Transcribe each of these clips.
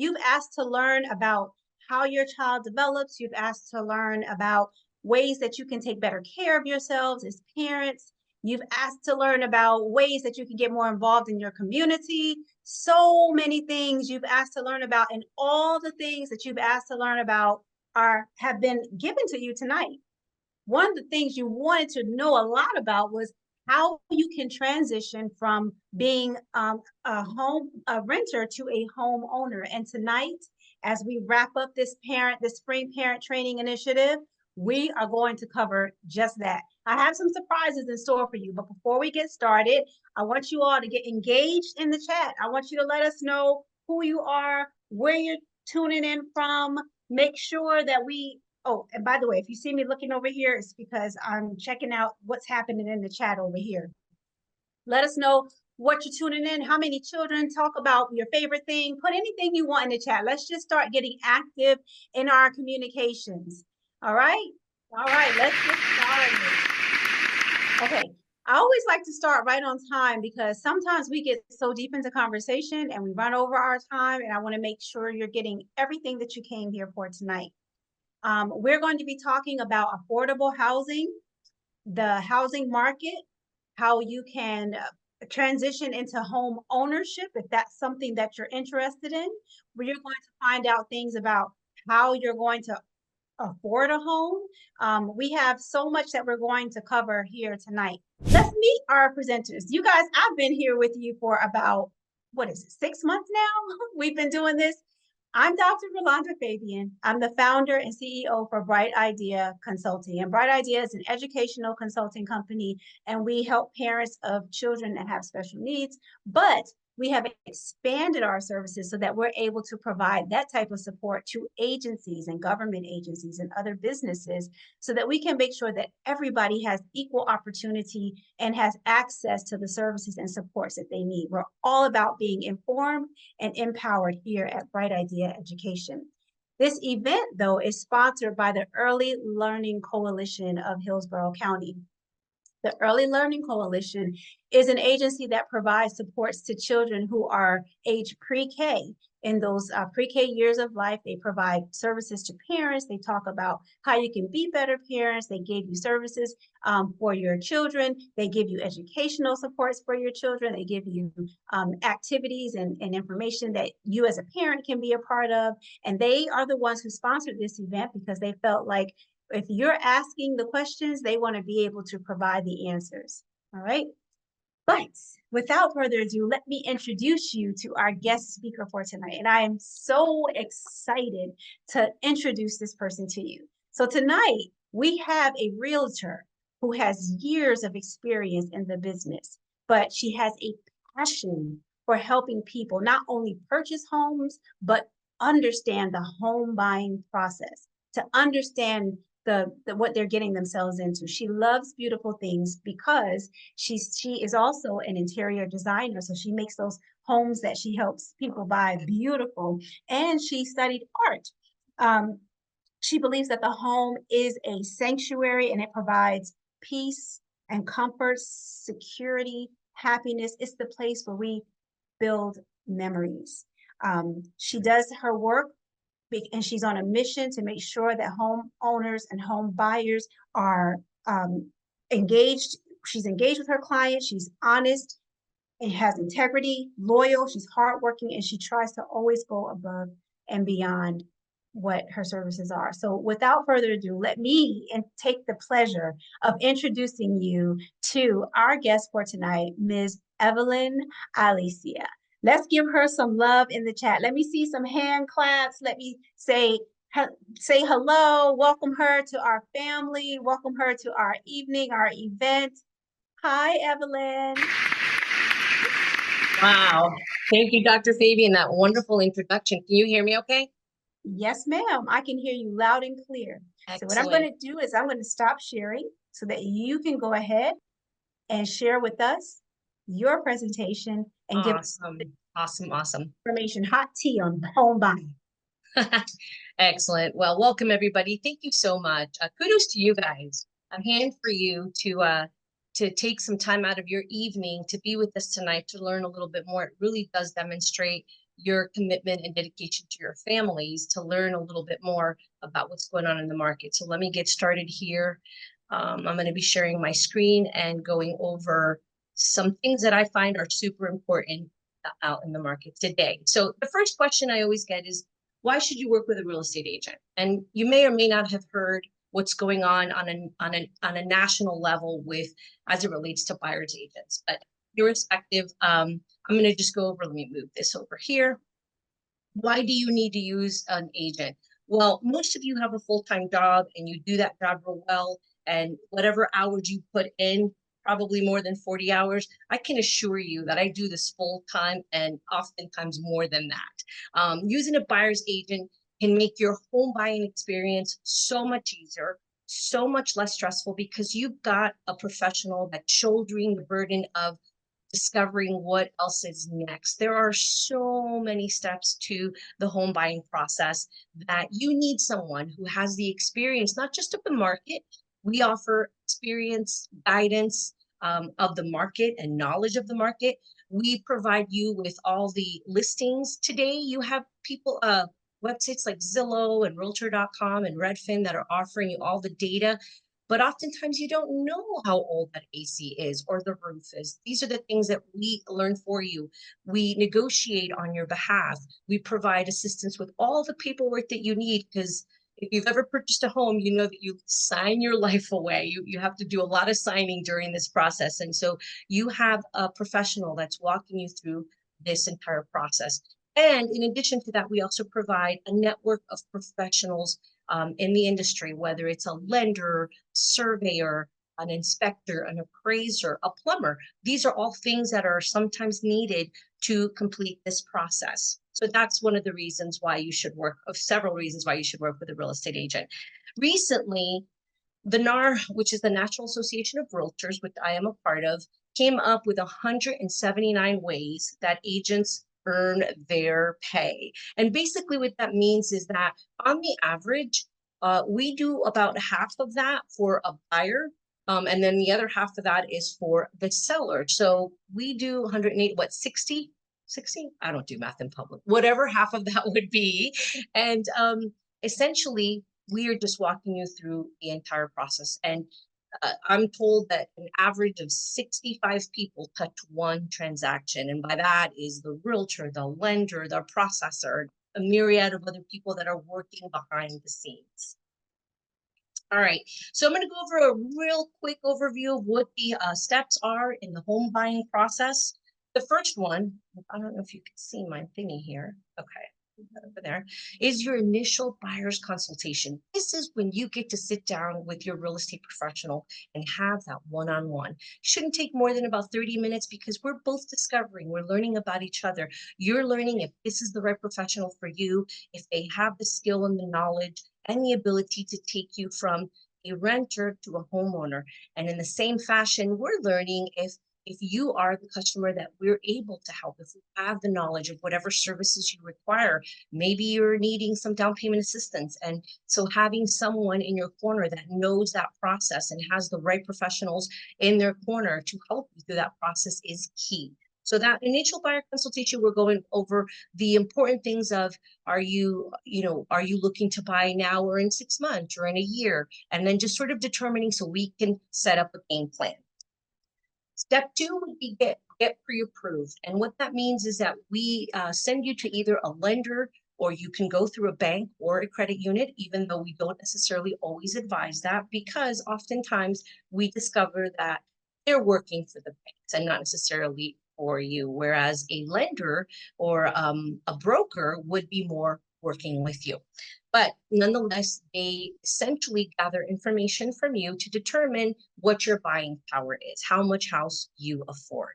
You've asked to learn about how your child develops. You've asked to learn about ways that you can take better care of yourselves as parents. You've asked to learn about ways that you can get more involved in your community. So many things you've asked to learn about, and all the things that you've asked to learn about have been given to you tonight. One of the things you wanted to know a lot about was how you can transition from being a renter to a homeowner. And tonight, as we wrap up this spring parent training initiative, we are going to cover just that. I have some surprises in store for you, but before we get started, I want you all to get engaged in the chat. I want you to let us know who you are, where you're tuning in from. Make sure that oh, and by the way, if you see me looking over here, it's because I'm checking out what's happening in the chat over here. Let us know what you're tuning in, how many children, talk about your favorite thing, put anything you want in the chat. Let's just start getting active in our communications. All right? All right, let's get started. Okay, I always like to start right on time because sometimes we get so deep into conversation and we run over our time, and I want to make sure you're getting everything that you came here for tonight. We're going to be talking about affordable housing, the housing market, how you can transition into home ownership if that's something that you're interested in. We're going to find out things about how you're going to afford a home. We have so much that we're going to cover here tonight. Let's meet our presenters. You guys, I've been here with you for about, 6 months now? We've been doing this. I'm Dr. Rolanda Fabian. I'm the founder and CEO for Bright Idea Consulting. And Bright Idea is an educational consulting company, and we help parents of children that have special needs. But we have expanded our services so that we're able to provide that type of support to agencies and government agencies and other businesses so that we can make sure that everybody has equal opportunity and has access to the services and supports that they need. We're all about being informed and empowered here at Bright Idea Education. This event, though, is sponsored by the Early Learning Coalition of Hillsborough County. The Early Learning Coalition is an agency that provides supports to children who are age pre-K. In those pre-K years of life, they provide services to parents. They talk about how you can be better parents. They give you services for your children. They give you educational supports for your children. They give you activities and information that you as a parent can be a part of. And they are the ones who sponsored this event because they felt like if you're asking the questions, they want to be able to provide the answers. All right. But without further ado, let me introduce you to our guest speaker for tonight. And I am so excited to introduce this person to you. So tonight, we have a realtor who has years of experience in the business, but she has a passion for helping people not only purchase homes, but understand the home buying process, to understand what they're getting themselves into. She loves beautiful things because she is also an interior designer. So she makes those homes that she helps people buy beautiful. And she studied art. She believes that the home is a sanctuary and it provides peace and comfort, security, happiness. It's the place where we build memories. She does her work and she's on a mission to make sure that homeowners and home buyers are engaged. She's engaged with her clients. She's honest and has integrity, loyal. She's hardworking, and she tries to always go above and beyond what her services are. So without further ado, let me take the pleasure of introducing you to our guest for tonight, Ms. Evelyn Alicia. Let's give her some love in the chat. Let me see some hand claps. Let me say hello. Welcome her to our family. Welcome her to our evening, our event. Hi, Evelyn. Wow. Thank you, Dr. Fabian, that wonderful introduction. Can you hear me okay? Yes, ma'am. I can hear you loud and clear. Excellent. So what I'm going to do is I'm going to stop sharing so that you can go ahead and share with us your presentation and give us awesome information, hot tea on home buying. Excellent. Well, welcome everybody. Thank you so much. Kudos to you guys. I'm here for you to take some time out of your evening to be with us tonight to learn a little bit more. It really does demonstrate your commitment and dedication to your families to learn a little bit more about what's going on in the market. So let me get started here. I'm going to be sharing my screen and going over some things that I find are super important out in the market today. So the first question I always get is, why should you work with a real estate agent? And you may or may not have heard what's going on a national level with as it relates to buyers agents. But irrespective, I'm going to just go over, let me move this over here. Why do you need to use an agent? Well, most of you have a full-time job and you do that job real well, and whatever hours you put in, probably more than 40 hours, I can assure you that I do this full time and oftentimes more than that. Using a buyer's agent can make your home buying experience so much easier, so much less stressful, because you've got a professional that's shouldering the burden of discovering what else is next. There are so many steps to the home buying process that you need someone who has the experience, not just of the market. We offer experience, guidance of the market and knowledge of the market. We provide you with all the listings. Today, you have people, websites like Zillow and Realtor.com and Redfin that are offering you all the data. But oftentimes you don't know how old that AC is or the roof is. These are the things that we learn for you. We negotiate on your behalf. We provide assistance with all the paperwork that you need, because if you've ever purchased a home, you know that you sign your life away. You have to do a lot of signing during this process. And so you have a professional that's walking you through this entire process. And in addition to that, we also provide a network of professionals in the industry, whether it's a lender, surveyor, an inspector, an appraiser, a plumber. These are all things that are sometimes needed to complete this process. So that's one of the reasons why you should work, of several reasons why you should work with a real estate agent. Recently, the NAR, which is the National Association of Realtors, which I am a part of, came up with 179 ways that agents earn their pay. And basically what that means is that on the average, we do about half of that for a buyer, and then the other half of that is for the seller. So we do 108, what, 60? 60? I don't do math in public. Whatever half of that would be. And essentially, we are just walking you through the entire process. And I'm told that an average of 65 people touch one transaction. And by that is the realtor, the lender, the processor, a myriad of other people that are working behind the scenes. All right, so I'm going to go over a real quick overview of what the steps are in the home buying process. The first one, I don't know if you can see my thingy here. Okay. Over there is your initial buyer's consultation. This is when you get to sit down with your real estate professional and have that one-on-one. Shouldn't take more than about 30 minutes, because we're both discovering, we're learning about each other. You're learning if this is the right professional for you, if they have the skill and the knowledge and the ability to take you from a renter to a homeowner. And in the same fashion, we're learning if you are the customer that we're able to help, if we have the knowledge of whatever services you require. Maybe you're needing some down payment assistance. And so having someone in your corner that knows that process and has the right professionals in their corner to help you through that process is key. So that initial buyer consultation, we're going over the important things of, are you looking to buy now or in 6 months or in a year? And then just sort of determining so we can set up a game plan. Step 2 would be get pre-approved. And what that means is that we send you to either a lender, or you can go through a bank or a credit unit, even though we don't necessarily always advise that, because oftentimes we discover that they're working for the banks and not necessarily for you, whereas a lender or a broker would be more working with you. But nonetheless, they essentially gather information from you to determine what your buying power is, how much house you afford.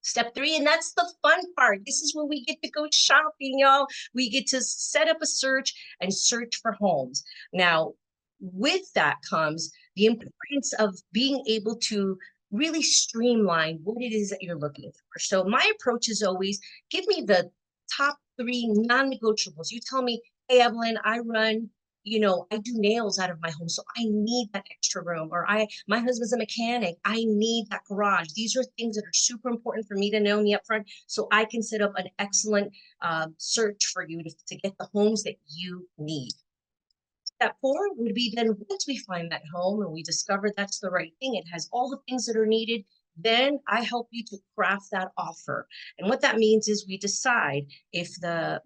Step 3, and that's the fun part. This is where we get to go shopping, y'all. We get to set up a search and search for homes. Now, with that comes the importance of being able to really streamline what it is that you're looking for. So my approach is always, give me the top 3 non-negotiables. You tell me, hey, Evelyn, I run, I do nails out of my home, so I need that extra room. Or my husband's a mechanic. I need that garage. These are things that are super important for me to know in the upfront, so I can set up an excellent search for you to get the homes that you need. Step four would be then once we find that home and we discover that's the right thing, it has all the things that are needed, then I help you to craft that offer. And what that means is we decide if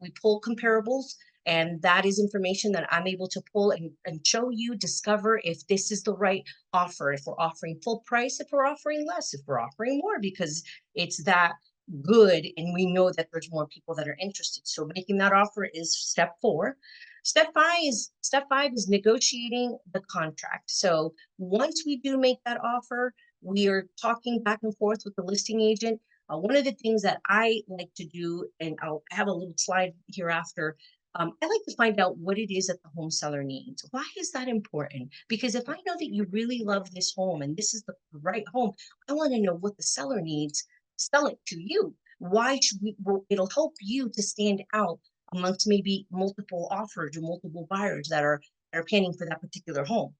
we pull comparables, and that is information that I'm able to pull and show you, discover if this is the right offer, if we're offering full price, if we're offering less, if we're offering more, because it's that good and we know that there's more people that are interested. So making that offer is step four. Step five is negotiating the contract. So once we do make that offer, we are talking back and forth with the listing agent. One of the things that I like to do, and I'll have a little slide hereafter, I like to find out what it is that the home seller needs. Why is that important? Because if I know that you really love this home and this is the right home, I want to know what the seller needs to sell it to you. Why should we? Well, it'll help you to stand out amongst maybe multiple offers or multiple buyers that are planning for that particular home.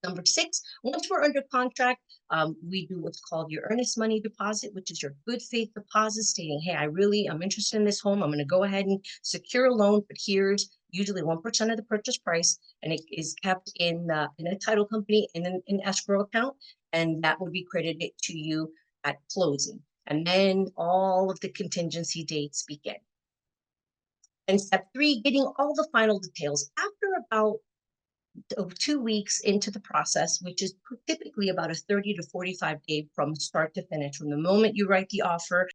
Number six, once we're under contract, we do what's called your earnest money deposit, which is your good faith deposit stating, hey, I'm interested in this home. I'm going to go ahead and secure a loan, but here's usually 1% of the purchase price, and it is kept in a title company in an escrow account, and that will be credited to you at closing. And then all of the contingency dates begin. And step three, getting all the final details. After about 2 weeks into the process, which is typically about a 30 to 45 day from start to finish, from the moment you write the offer